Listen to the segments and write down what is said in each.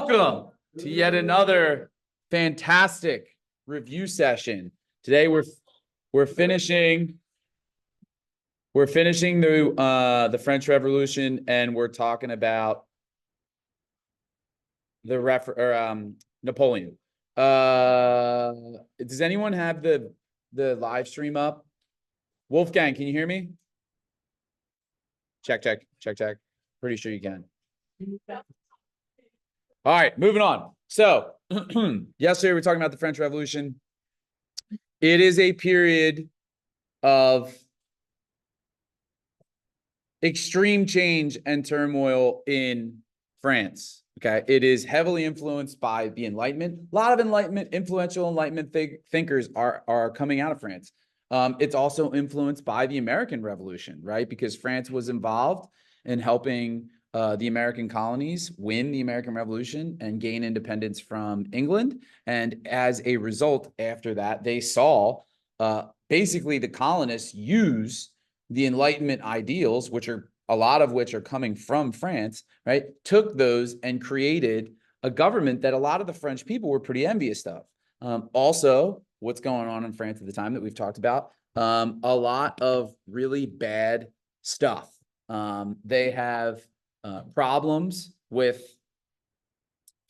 Welcome to yet another fantastic review session. Today we're finishing the French Revolution, and we're talking about Napoleon. Does anyone have the live stream up? Wolfgang, can you hear me? Check. Pretty sure you can. All right, moving on. So yesterday we were talking about the French Revolution. It is a period of extreme change and turmoil in France. Okay, it is heavily influenced by the Enlightenment. A lot of influential Enlightenment thinkers are coming out of France. It's also influenced by the American Revolution, right? Because France was involved in helping the American colonies win the American Revolution and gain independence from England. And as a result, after that, they saw basically the colonists use the Enlightenment ideals, which are a lot of which are coming from France, right? Took those and created a government that a lot of the French people were pretty envious of. Also, what's going on in France at the time that we've talked about, a lot of really bad stuff. They have problems with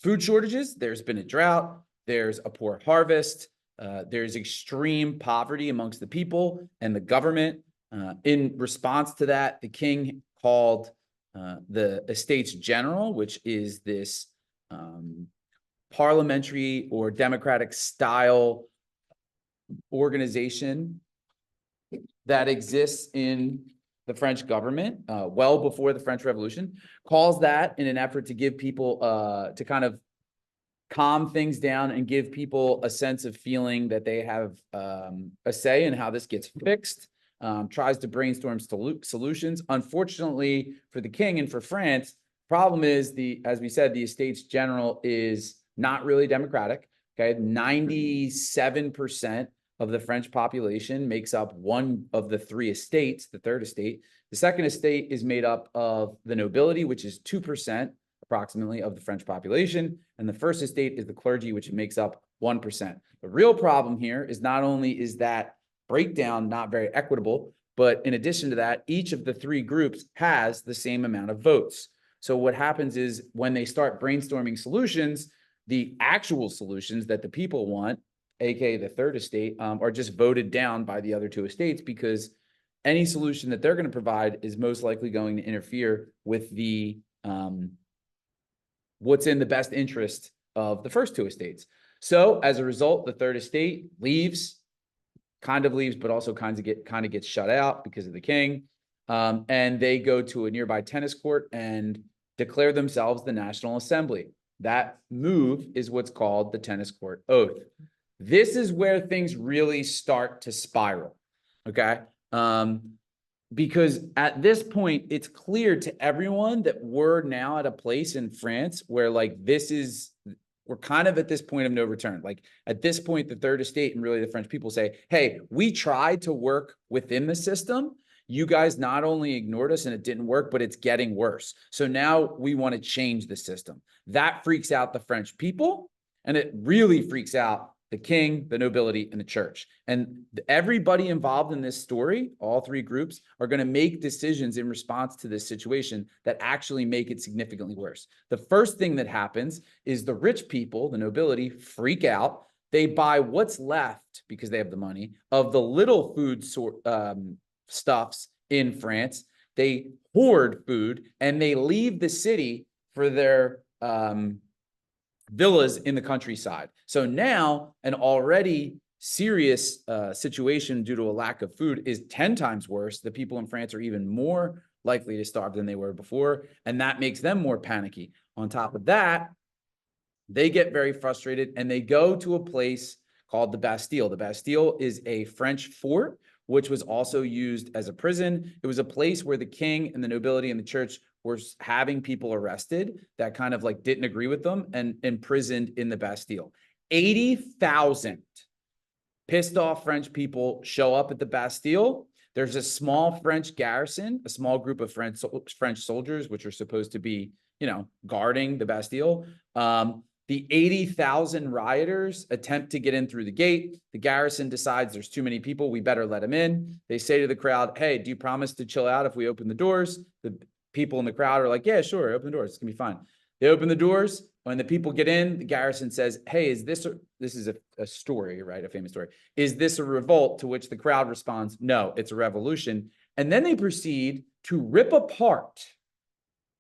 food shortages. There's been a drought. There's a poor harvest. There's extreme poverty amongst the people and the government. In response to that, the king called the Estates General, which is this parliamentary or democratic style organization that exists in the French government well before the French Revolution, calls that in an effort to give people, to kind of calm things down and give people a sense of feeling that they have a say in how this gets fixed, tries to brainstorm solutions. Unfortunately for the king and for France, problem is, as we said, the Estates General is not really democratic. Okay, 97% of the French population makes up one of the three estates, the third estate. The second estate is made up of the nobility, which is 2% approximately of the French population. And the first estate is the clergy, which makes up 1%. The real problem here is not only is that breakdown not very equitable, but in addition to that, each of the three groups has the same amount of votes. So what happens is when they start brainstorming solutions, the actual solutions that the people want, aka the third estate, are just voted down by the other two estates, because any solution that they're going to provide is most likely going to interfere with the what's in the best interest of the first two estates. So as a result, the third estate leaves, but also kind of gets shut out because of the king, and they go to a nearby tennis court and declare themselves the National Assembly. That move is what's called the Tennis Court Oath. This is where things really start to spiral, okay? Because at this point, it's clear to everyone that we're now at a place in France where, like, we're kind of at this point of no return. Like, at this point, the third estate and really the French people say, hey, we tried to work within the system. You guys not only ignored us and it didn't work, but it's getting worse. So now we want to change the system. That freaks out the French people, and it really freaks out the king, the nobility, and the church. And everybody involved in this story, all three groups, are going to make decisions in response to this situation that actually make it significantly worse. The first thing that happens is the rich people, the nobility, freak out. They buy what's left, because they have the money, of the little food stuffs in France. They hoard food, and they leave the city for their villas in the countryside. So now an already serious situation due to a lack of food is 10 times worse. The people in France are even more likely to starve than they were before, and that makes them more panicky. On top of that, they get very frustrated, and they go to a place called the Bastille. The Bastille is a French fort, which was also used as a prison. It was a place where the king and the nobility and the church were having people arrested that kind of like didn't agree with them and imprisoned in the Bastille. 80,000 pissed off French people show up at the Bastille. There's a small French garrison, a small group of French soldiers, which are supposed to be, guarding the Bastille. The 80,000 rioters attempt to get in through the gate. The garrison decides there's too many people. We better let them in. They say to the crowd, hey, do you promise to chill out if we open the doors? The people in the crowd are like, yeah, sure, open the doors. It's going to be fine. They open the doors. When the people get in, the garrison says, hey, this is a story, right? A famous story. Is this a revolt? To which the crowd responds, no, it's a revolution. And then they proceed to rip apart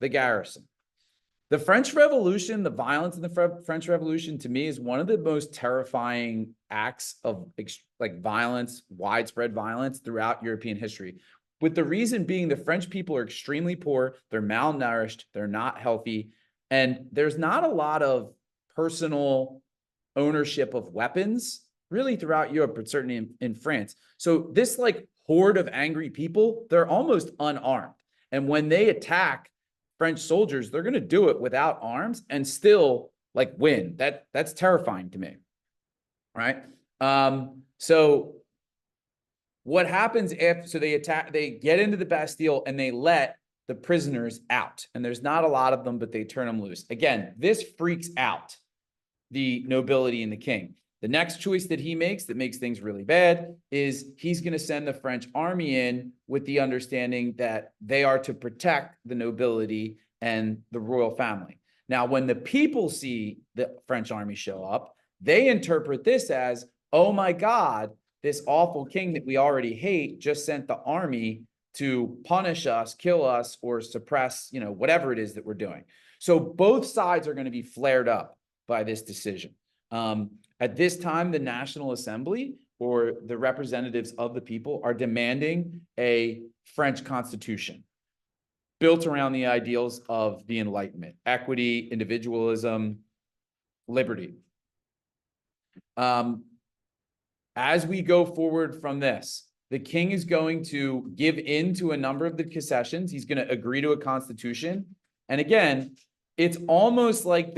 the garrison. The French Revolution, the violence in the French Revolution, to me, is one of the most terrifying acts of violence, widespread violence throughout European history. With the reason being, the French people are extremely poor, they're malnourished, they're not healthy, and there's not a lot of personal ownership of weapons really throughout Europe, but certainly in France. So this horde of angry people, they're almost unarmed. And when they attack French soldiers, they're going to do it without arms and still win. That's terrifying to me. Right. So what happens so they get into the Bastille and they let the prisoners out, and there's not a lot of them, but they turn them loose. Again, this freaks out the nobility and the king. The next choice that he makes that makes things really bad is he's going to send the French army in with the understanding that they are to protect the nobility and the royal family. Now, when the people see the French army show up, they interpret this as, oh my God, this awful king that we already hate just sent the army to punish us, kill us, or suppress, whatever it is that we're doing. So both sides are going to be flared up by this decision. At this time, the National Assembly, or the representatives of the people, are demanding a French constitution built around the ideals of the Enlightenment: equity, individualism, liberty. As we go forward from this, the king is going to give in to a number of the concessions. He's going to agree to a constitution. And again, it's almost like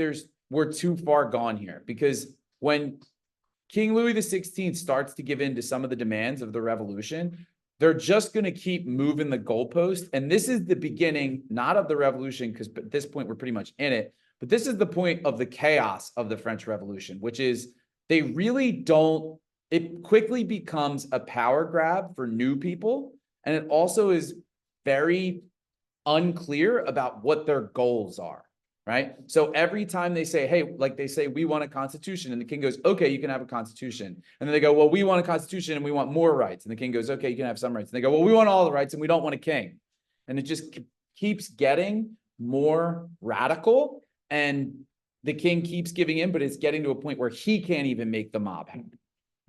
we're too far gone here, because when King Louis XVI starts to give in to some of the demands of the revolution, they're just going to keep moving the goalpost. And this is the beginning, not of the revolution, because at this point we're pretty much in it, but this is the point of the chaos of the French Revolution, which is they really don't, it quickly becomes a power grab for new people. And it also is very unclear about what their goals are. Right. So every time they say, hey, they say, we want a constitution, and the king goes, okay, you can have a constitution. And then they go, well, we want a constitution and we want more rights. And the king goes, okay, you can have some rights. And they go, well, we want all the rights and we don't want a king. And it just keeps getting more radical, and the king keeps giving in, but it's getting to a point where he can't even make the mob happen.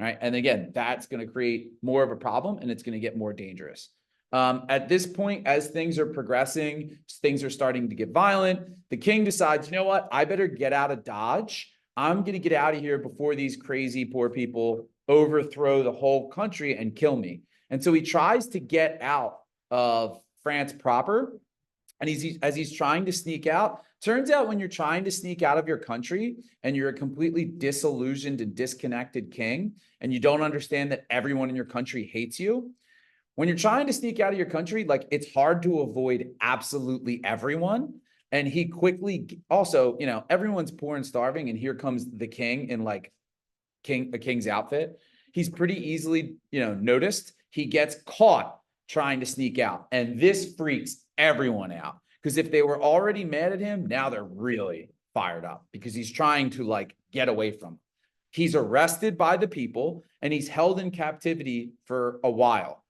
Right. And again, that's going to create more of a problem, and it's going to get more dangerous. At this point, as things are progressing, things are starting to get violent. The king decides, you know what? I better get out of Dodge. I'm going to get out of here before these crazy poor people overthrow the whole country and kill me. And so he tries to get out of France proper. And as he's trying to sneak out, turns out when you're trying to sneak out of your country and you're a completely disillusioned and disconnected king, and you don't understand that everyone in your country hates you, when you're trying to sneak out of your country, it's hard to avoid absolutely everyone. And he quickly also, everyone's poor and starving, and here comes the king in a king's outfit. He's pretty easily, noticed. He gets caught trying to sneak out, and this freaks everyone out, because if they were already mad at him, now they're really fired up because he's trying to get away from them. He's arrested by the people and he's held in captivity for a while.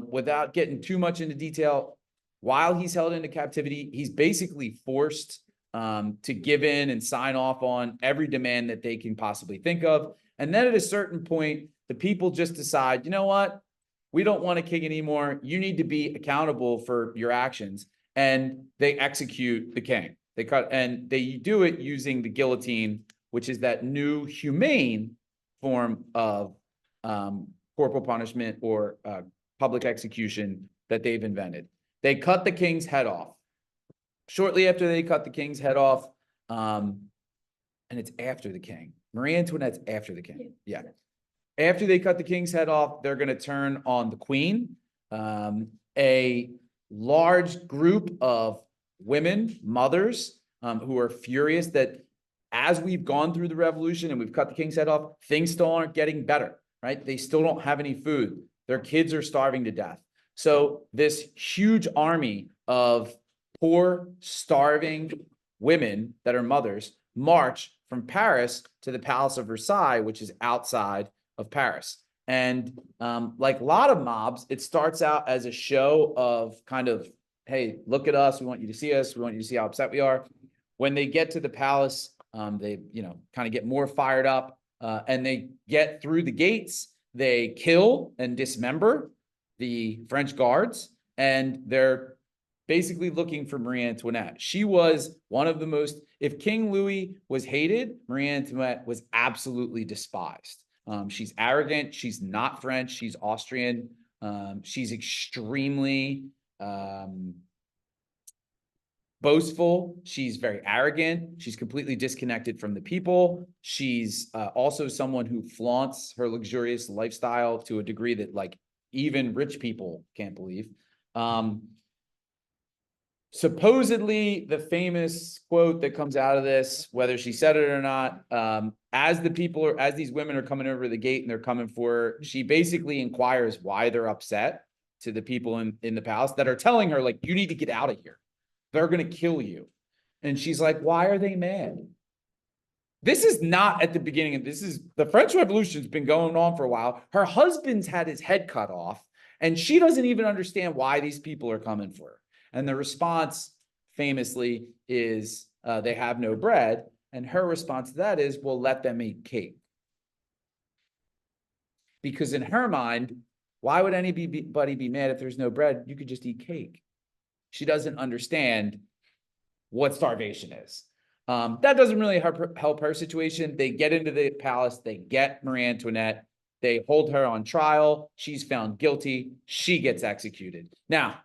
Without getting too much into detail, while he's held into captivity, he's basically forced to give in and sign off on every demand that they can possibly think of. And then at a certain point, the people just decide, you know what? We don't want a king anymore. You need to be accountable for your actions. And they execute the king. They do it using the guillotine, which is that new humane form of corporal punishment or public execution that they've invented. They cut the king's head off. Shortly after they cut the king's head off, and it's after the king. Marie Antoinette's after the king. Yeah. After they cut the king's head off, they're going to turn on the queen. A large group of women, mothers, who are furious that as we've gone through the revolution and we've cut the king's head off, things still aren't getting better, right? They still don't have any food. Their kids are starving to death. So this huge army of poor, starving women that are mothers march from Paris to the Palace of Versailles, which is outside of Paris. And like a lot of mobs, it starts out as a show of kind of, hey, look at us. We want you to see us. We want you to see how upset we are. When they get to the palace, they, kind of get more fired up and they get through the gates. They kill and dismember the French guards, and they're basically looking for Marie Antoinette. She was one of the most, if King Louis was hated, Marie Antoinette was absolutely despised. She's arrogant. She's not French. She's Austrian. She's extremely boastful. She's very arrogant. She's completely disconnected from the people. She's also someone who flaunts her luxurious lifestyle to a degree that like even rich people can't believe. Supposedly the famous quote that comes out of this, whether she said it or not, as these women are coming over the gate and they're coming for her, she basically inquires why they're upset to the people in the palace that are telling her, like, you need to get out of here. They're going to kill you. And she's like, why are they mad? This is not at the beginning. This is the French Revolution's been going on for a while. Her husband's had his head cut off, and she doesn't even understand why these people are coming for her. And the response famously is they have no bread. And her response to that is, well, let them eat cake. Because in her mind, why would anybody be mad if there's no bread? You could just eat cake. She doesn't understand what starvation is. That doesn't really help her situation. They get into the palace. They get Marie Antoinette. They hold her on trial. She's found guilty. She gets executed. Now,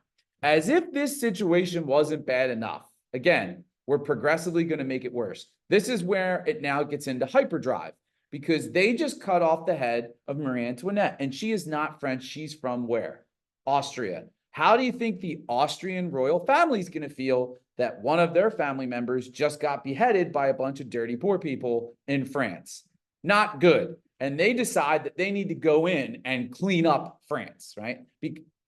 as if this situation wasn't bad enough, again, we're progressively going to make it worse. This is where it now gets into hyperdrive, because they just cut off the head of Marie Antoinette, and she is not French. She's from where? Austria. How do you think the Austrian royal family is going to feel that one of their family members just got beheaded by a bunch of dirty poor people in France? Not good. And they decide that they need to go in and clean up France, right?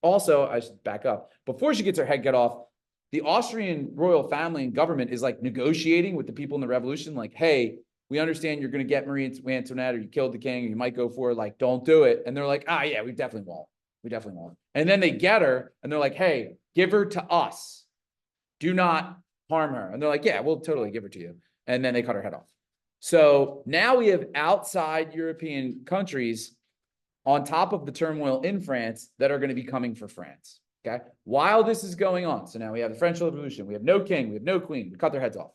Also, I should back up. Before she gets her head cut off, the Austrian royal family and government is like negotiating with the people in the revolution, like, hey, we understand you're going to get Marie Antoinette, or you killed the king, or you might go for it. Like, don't do it. And they're like, yeah, we definitely won't. We definitely won't. And then they get her and they're like, hey, give her to us. Do not harm her. And they're like, yeah, we'll totally give her to you. And then they cut her head off. So now we have outside European countries on top of the turmoil in France that are going to be coming for France. Okay. While this is going on. So now we have the French Revolution. We have no king. We have no queen. We cut their heads off.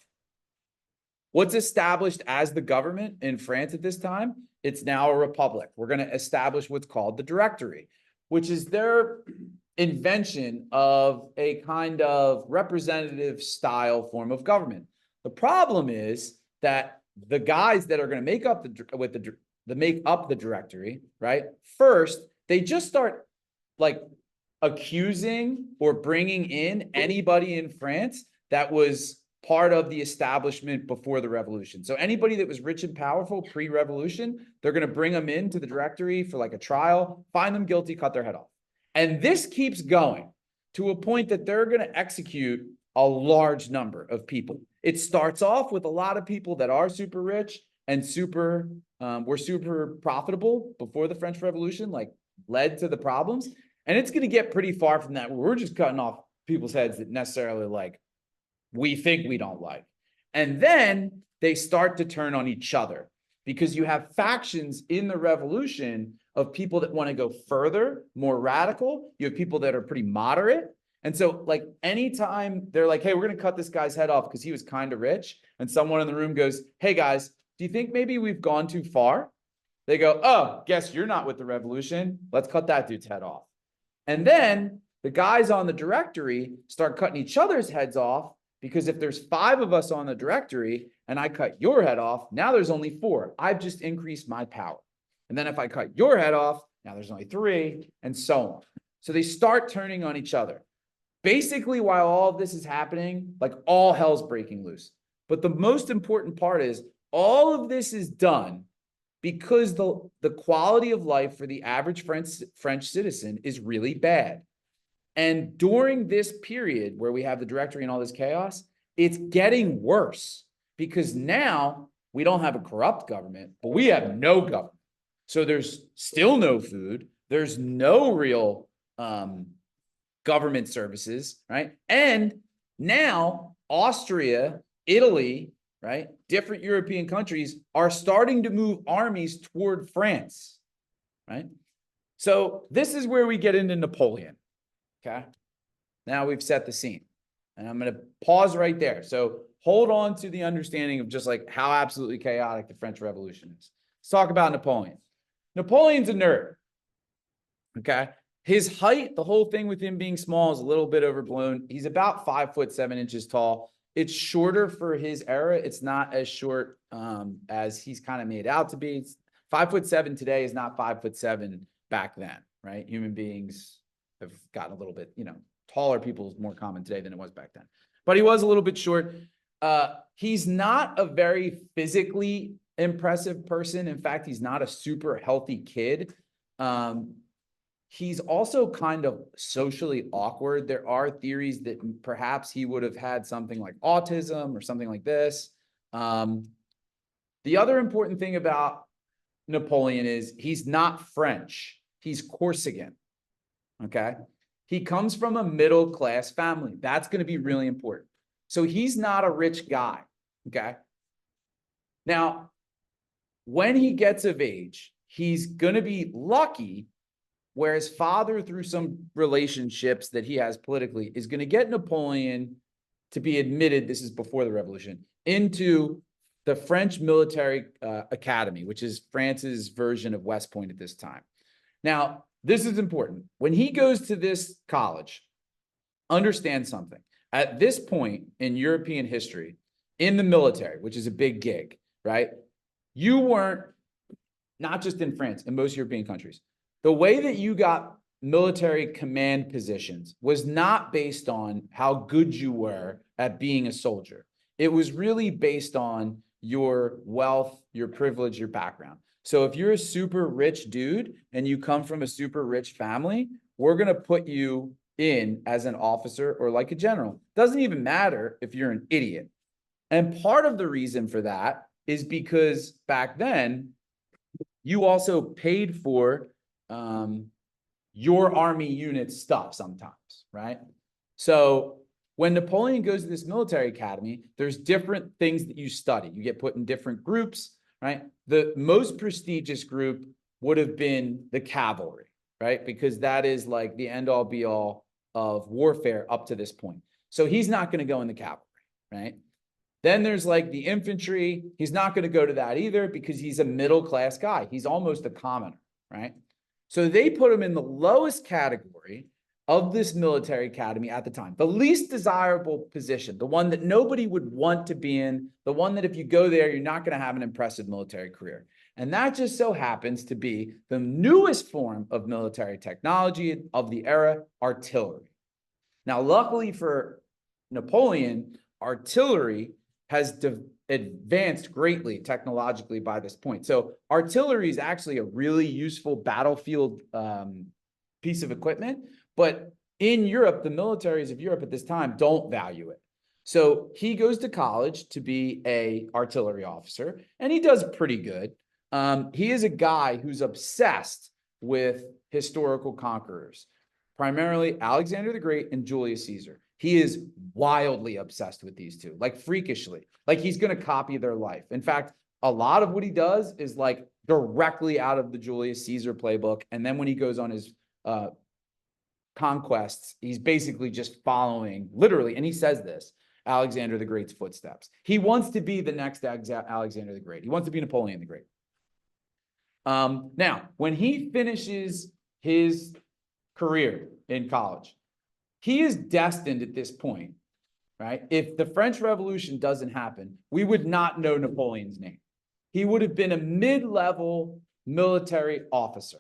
What's established as the government in France at this time? It's now a republic. We're going to establish what's called the Directory, which is their invention of a kind of representative style form of government. The problem is that the guys that are going to make up the Directory, right? First, they just start like accusing or bringing in anybody in France that was part of the establishment before the revolution. So anybody that was rich and powerful pre-revolution, they're going to bring them into the Directory for like a trial, find them guilty, cut their head off. And this keeps going to a point that they're going to execute a large number of people. It starts off with a lot of people that are super rich and were super profitable before the French Revolution, like led to the problems. And it's going to get pretty far from that. We're just cutting off people's heads that necessarily like we think we don't like. And then they start to turn on each other, because you have factions in the revolution of people that want to go further, more radical. You have people that are pretty moderate. And so like anytime they're like, hey, we're going to cut this guy's head off because he was kind of rich, and someone in the room goes, hey guys, do you think maybe we've gone too far? They go, oh, guess you're not with the revolution. Let's cut that dude's head off. And then the guys on the Directory start cutting each other's heads off, because if there's 5 of us on the Directory and I cut your head off, now there's only 4. I've just increased my power. And then if I cut your head off, now there's only 3, and so on. So they start turning on each other. Basically, while all of this is happening, like all hell's breaking loose. But the most important part is all of this is done because the quality of life for the average French citizen is really bad. And during this period where we have the Directory and all this chaos, it's getting worse because now we don't have a corrupt government, but we have no government. So there's still no food. There's no real government services, right? And now Austria, Italy, right? Different European countries are starting to move armies toward France, right? So this is where we get into Napoleon, okay? Now we've set the scene. And I'm going to pause right there. So hold on to the understanding of just like how absolutely chaotic the French Revolution is. Let's talk about Napoleon. Napoleon's a nerd, okay? His height, the whole thing with him being small is a little bit overblown. He's about 5'7" tall. It's shorter for his era. It's not as short as he's kind of made out to be. 5'7" today is not 5'7" back then, right? Human beings have gotten a little bit, taller people is more common today than it was back then. But he was a little bit short. He's not a very physically impressive person. In fact, he's not a super healthy kid. He's also kind of socially awkward. There are theories that perhaps he would have had something like autism or something like this. The other important thing about Napoleon is he's not French. He's Corsican, okay? He comes from a middle-class family. That's going to be really important. So he's not a rich guy, okay? Now, when he gets of age, he's going to be lucky where his father, through some relationships that he has politically, is going to get Napoleon to be admitted, this is before the revolution, into the French Military Academy, which is France's version of West Point at this time. Now, this is important. When he goes to this college, understand something. At this point in European history, in the military, which is a big gig, right? You weren't, not just in France, in most European countries, the way that you got military command positions was not based on how good you were at being a soldier. It was really based on your wealth, your privilege, your background. So if you're a super rich dude and you come from a super rich family, we're going to put you in as an officer or like a general. Doesn't even matter if you're an idiot. And part of the reason for that is because back then, you also paid for your army unit stuff sometimes, right? So when Napoleon goes to this military academy, there's different things that you study. You get put in different groups, right? The most prestigious group would have been the cavalry, right? Because that is like the end all be all of warfare up to this point. So he's not going to go in the cavalry, right? Then there's like the infantry. He's not going to go to that either because he's a middle-class guy. He's almost a commoner, right? So they put him in the lowest category of this military academy at the time, the least desirable position, the one that nobody would want to be in, the one that if you go there, you're not going to have an impressive military career. And that just so happens to be the newest form of military technology of the era, artillery. Now, luckily for Napoleon, artillery has advanced greatly technologically by this point. So artillery is actually a really useful battlefield piece of equipment, but in Europe, the militaries of Europe at this time don't value it. So he goes to college to be an artillery officer, and he does pretty good. He is a guy who's obsessed with historical conquerors, primarily Alexander the Great and Julius Caesar. He is wildly obsessed with these two, like freakishly, like he's going to copy their life. In fact, a lot of what he does is like directly out of the Julius Caesar playbook. And then when he goes on his conquests, he's basically just following literally, and he says this, Alexander the Great's footsteps. He wants to be the next Alexander the Great. He wants to be Napoleon the Great. Now, when he finishes his career in college, he is destined at this point, right? If the French Revolution doesn't happen, we would not know Napoleon's name. He would have been a mid-level military officer,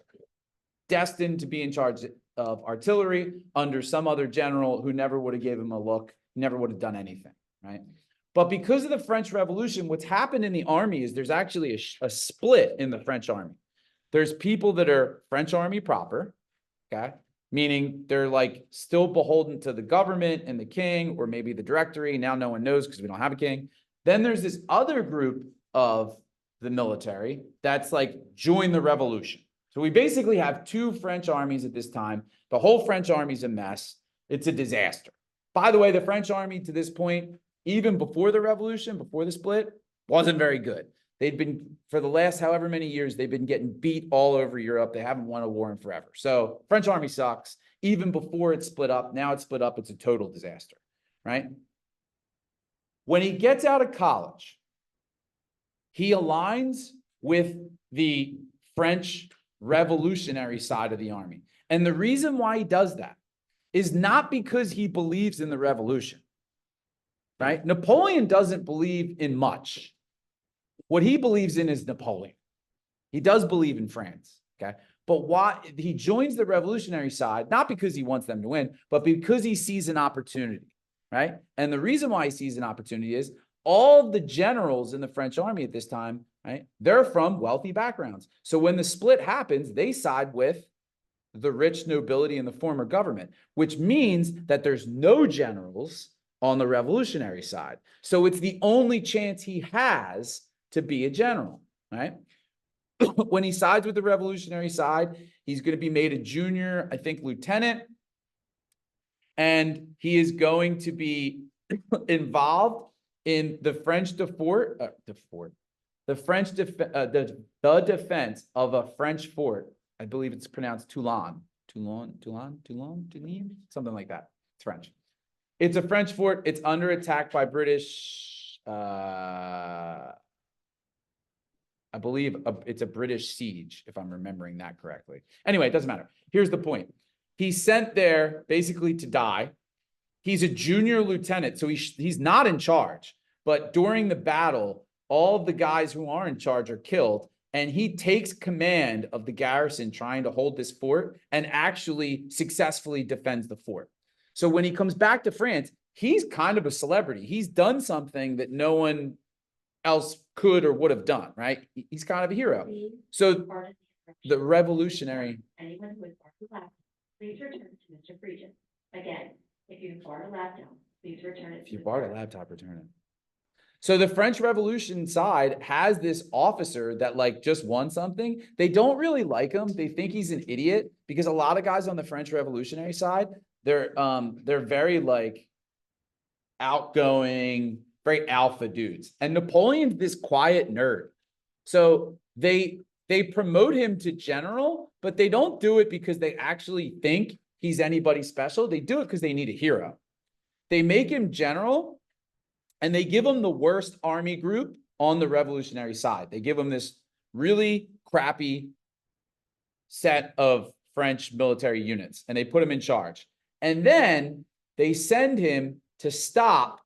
destined to be in charge of artillery under some other general who never would have given him a look, never would have done anything, right? But because of the French Revolution, what's happened in the army is there's actually a split in the French army. There's people that are French army proper, okay? Meaning they're like still beholden to the government and the king, or maybe the directory. Now no one knows because we don't have a king. Then there's this other group of the military that's like join the revolution. So we basically have two French armies at this time. The whole French army's a mess. It's a disaster. By the way, the French army to this point, even before the revolution, before the split, wasn't very good. They'd been, for the last however many years, they've been getting beat all over Europe. They haven't won a war in forever. So French army sucks. Even before it split up, now it's split up, it's a total disaster, right? When he gets out of college, he aligns with the French revolutionary side of the army. And the reason why he does that is not because he believes in the revolution, right? Napoleon doesn't believe in much. What he believes in is Napoleon. He does believe in France, okay? But why he joins the revolutionary side, not because he wants them to win, but because he sees an opportunity, right? And the reason why he sees an opportunity is all of the generals in the French army at this time, right? They're from wealthy backgrounds. So when the split happens, they side with the rich nobility in the former government, which means that there's no generals on the revolutionary side. So it's the only chance he has to be a general, right? When he sides with the revolutionary side, he's going to be made a junior, I think, lieutenant. And he is going to be involved in the French defense of a French fort. I believe it's pronounced Toulon, something like that. It's French. It's a French fort. It's under attack by British. I believe it's a British siege, if I'm remembering that correctly. Anyway, it doesn't matter. Here's the point. He's sent there basically to die. He's a junior lieutenant, so he's not in charge. But during the battle, all of the guys who are in charge are killed. And he takes command of the garrison trying to hold this fort and actually successfully defends the fort. So when he comes back to France, he's kind of a celebrity. He's done something that no one else could or would have done, right? He's kind of a hero. So the revolutionary. Anyone who is part of the lab, please return to Mr. Friedgen. Again, if you borrowed a laptop, please return it. If you borrowed a laptop, return it. So the French Revolution side has this officer that like just won something. They don't really like him. They think he's an idiot because a lot of guys on the French Revolutionary side, they're very like outgoing, very alpha dudes. And Napoleon's this quiet nerd. So they promote him to general, but they don't do it because they actually think he's anybody special. They do it because they need a hero. They make him general. And they give him the worst army group on the revolutionary side. They give him this really crappy set of French military units, and they put him in charge. And then they send him to stop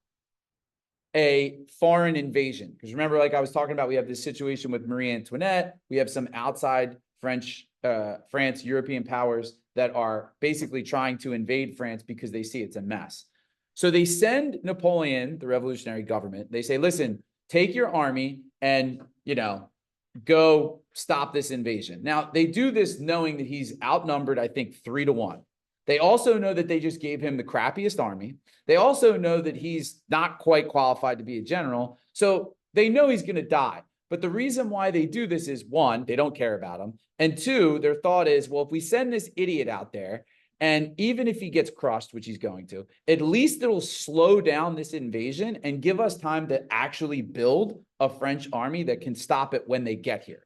a foreign invasion. Because remember, like I was talking about, we have this situation with Marie Antoinette. We have some outside France, European powers that are basically trying to invade France because they see it's a mess. So they send Napoleon, the revolutionary government, they say, listen, take your army and, go stop this invasion. Now, they do this knowing that he's outnumbered, I think, 3-1. They also know that they just gave him the crappiest army. They also know that he's not quite qualified to be a general. So they know he's going to die. But the reason why they do this is, one, they don't care about him. And two, their thought is, well, if we send this idiot out there, and even if he gets crushed, which he's going to, at least it'll slow down this invasion and give us time to actually build a French army that can stop it when they get here.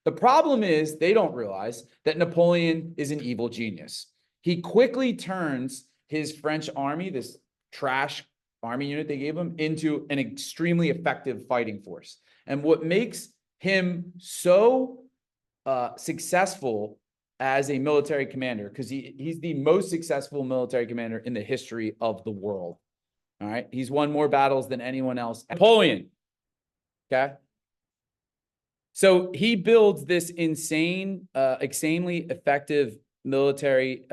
The problem is they don't realize that Napoleon is an evil genius. He quickly turns his French army, this trash army unit they gave him, into an extremely effective fighting force. And what makes him so successful as a military commander, because he's the most successful military commander in the history of the world. All right. He's won more battles than anyone else. Napoleon. Okay. So he builds this insanely effective military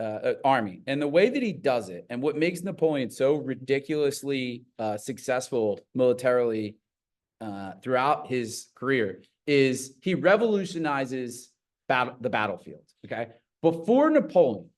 army. And the way that he does it, and what makes Napoleon so ridiculously successful militarily throughout his career, is he revolutionizes the battlefield. Okay, before Napoleon,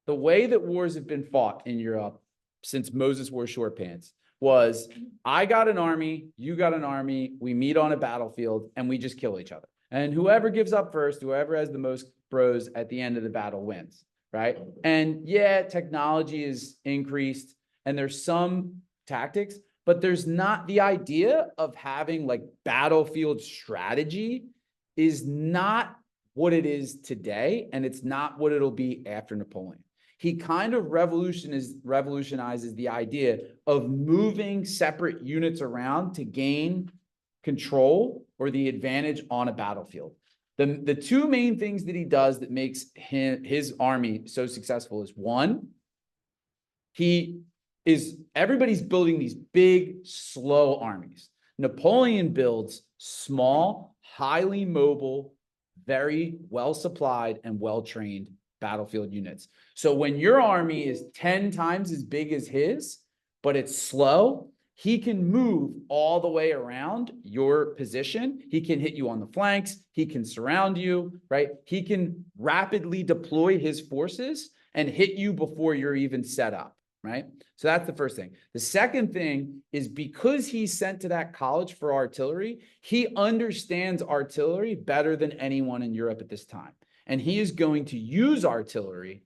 the way that wars have been fought in Europe since Moses wore short pants was, I got an army, you got an army, we meet on a battlefield, and we just kill each other. And whoever gives up first, whoever has the most bros at the end of the battle wins, right? And yeah, technology is increased and there's some tactics, but there's not the idea of having like battlefield strategy is not what it is today, and it's not what it'll be after Napoleon. He kind of revolutionizes the idea of moving separate units around to gain control or the advantage on a battlefield. The two main things that he does that makes his army so successful is, one, everybody's building these big, slow armies. Napoleon builds small, highly mobile, very well supplied and well-trained battlefield units. So when your army is 10 times as big as his, but it's slow, he can move all the way around your position. He can hit you on the flanks. He can surround you, right? He can rapidly deploy his forces and hit you before you're even set up, right? So that's the first thing. The second thing is, because he's sent to that college for artillery, he understands artillery better than anyone in Europe at this time. And he is going to use artillery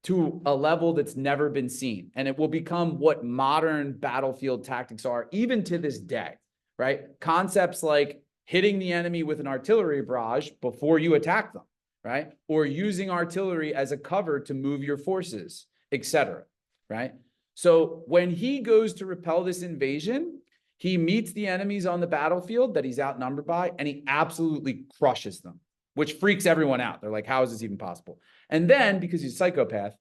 to a level that's never been seen. And it will become what modern battlefield tactics are, even to this day, right? Concepts like hitting the enemy with an artillery barrage before you attack them, right? Or using artillery as a cover to move your forces, etc., right? So when he goes to repel this invasion, he meets the enemies on the battlefield that he's outnumbered by, and he absolutely crushes them, which freaks everyone out. They're like, how is this even possible? And then, because he's a psychopath,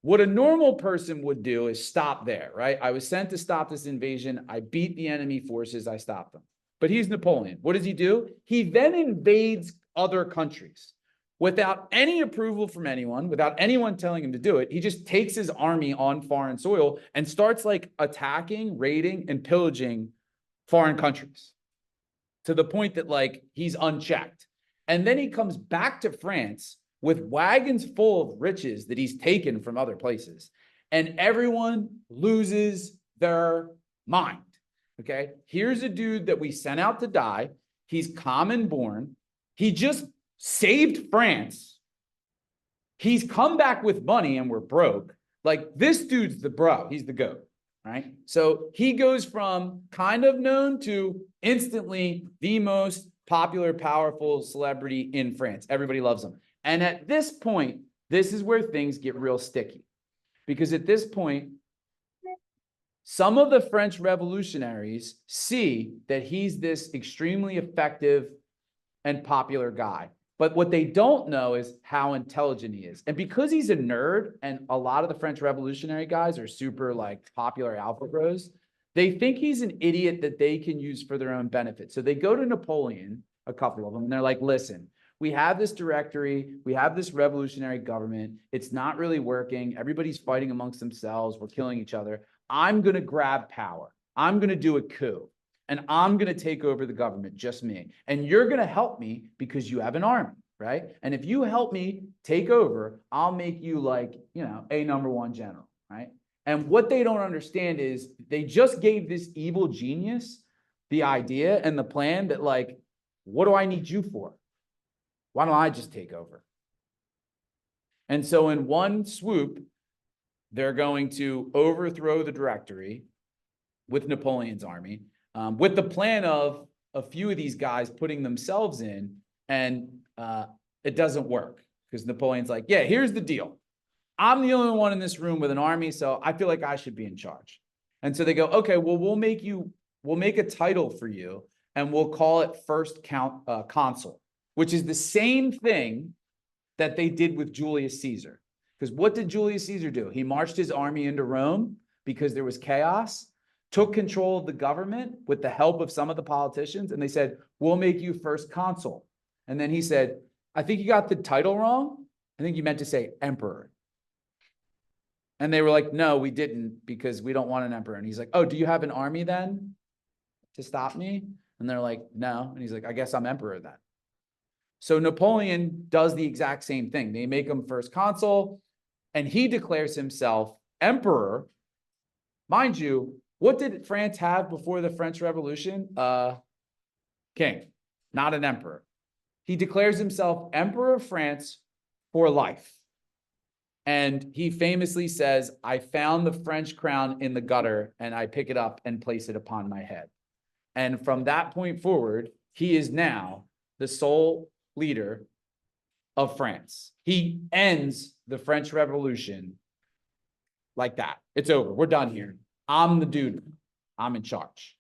what a normal person would do is stop there, right? I was sent to stop this invasion. I beat the enemy forces. I stopped them. But he's Napoleon. What does he do? He then invades other countries without any approval from anyone, without anyone telling him to do it. He just takes his army on foreign soil and starts like attacking, raiding, and pillaging foreign countries to the point that like he's unchecked. And then he comes back to France with wagons full of riches that he's taken from other places. And everyone loses their mind, okay? Here's a dude that we sent out to die. He's common born. He just saved France. He's come back with money and we're broke. Like, this dude's the bro. He's the GOAT, right? So he goes from kind of known to instantly the most popular, powerful celebrity in France. Everybody loves him. And at this point, this is where things get real sticky. Because at this point, some of the French revolutionaries see that he's this extremely effective and popular guy. But what they don't know is how intelligent he is. And because he's a nerd, and a lot of the French revolutionary guys are super like popular alpha bros, they think he's an idiot that they can use for their own benefit. So they go to Napoleon, a couple of them, and they're like, listen, we have this directory, we have this revolutionary government, it's not really working, everybody's fighting amongst themselves, we're killing each other. I'm gonna grab power, I'm gonna do a coup, and I'm gonna take over the government, just me. And you're gonna help me because you have an army, right? And if you help me take over, I'll make you like, you know, a #1 general, right? And what they don't understand is they just gave this evil genius the idea and the plan that like, what do I need you for? Why don't I just take over? And so in one swoop, they're going to overthrow the directory with Napoleon's army, with the plan of a few of these guys putting themselves in, and it doesn't work because Napoleon's like, yeah, here's the deal. I'm the only one in this room with an army, so I feel like I should be in charge. And so they go, okay, well, we'll make a title for you, and we'll call it first consul, which is the same thing that they did with Julius Caesar. Because what did Julius Caesar do? He marched his army into Rome because there was chaos, took control of the government with the help of some of the politicians, and they said, we'll make you first consul. And then he said, I think you got the title wrong. I think you meant to say emperor. And they were like, no, we didn't, because we don't want an emperor. And he's like, oh, do you have an army then to stop me? And they're like, no. And he's like, I guess I'm emperor then. So Napoleon does the exact same thing. They make him first consul, and he declares himself emperor. Mind you, what did France have before the French Revolution? King, not an emperor. He declares himself emperor of France for life. And he famously says, I found the French crown in the gutter, and I pick it up and place it upon my head. And from that point forward, he is now the sole leader of France. He ends the French Revolution like that. It's over. We're done here. I'm the dude. I'm in charge.